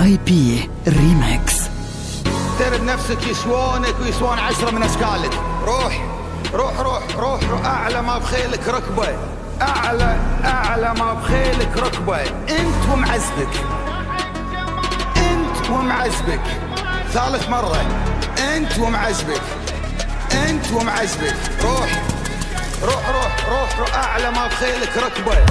VIP ريمكس. ترى بنفسك يسوونك ويسوون 10 من اشكالك. روح روح روح روح, روح اعلى ما بخيلك ركبه، اعلى ما بخيلك ركبه. انت ومعزبك، انت ومعزبك. ثالث مره، انت ومعزبك، انت ومعزبك. روح روح روح روح, روح اعلى ما بخيلك ركبه.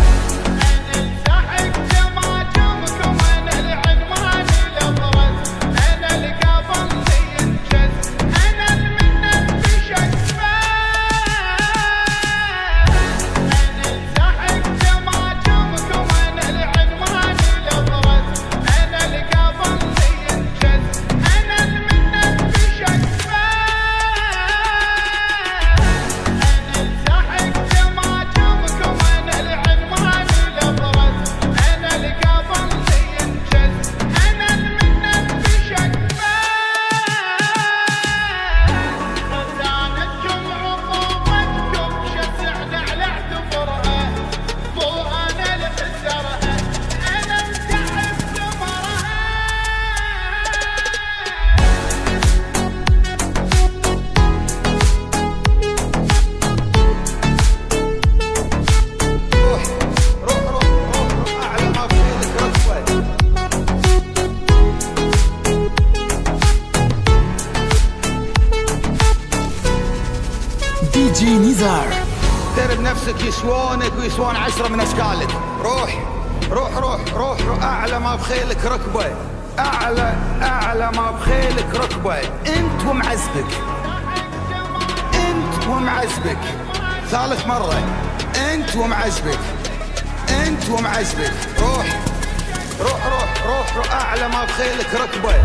دي جي نزار. ترى بنفسك يسوونك ويسوون 10 من اشكالك. روح روح روح روح, روح اعلى ما بخيلك ركبه، اعلى ما بخيلك ركبه. انت ومعزبك، انت ومعزبك. ثالث مره، انت ومعزبك، انت ومعزبك. روح روح روح روح, روح اعلى ما بخيلك ركبه.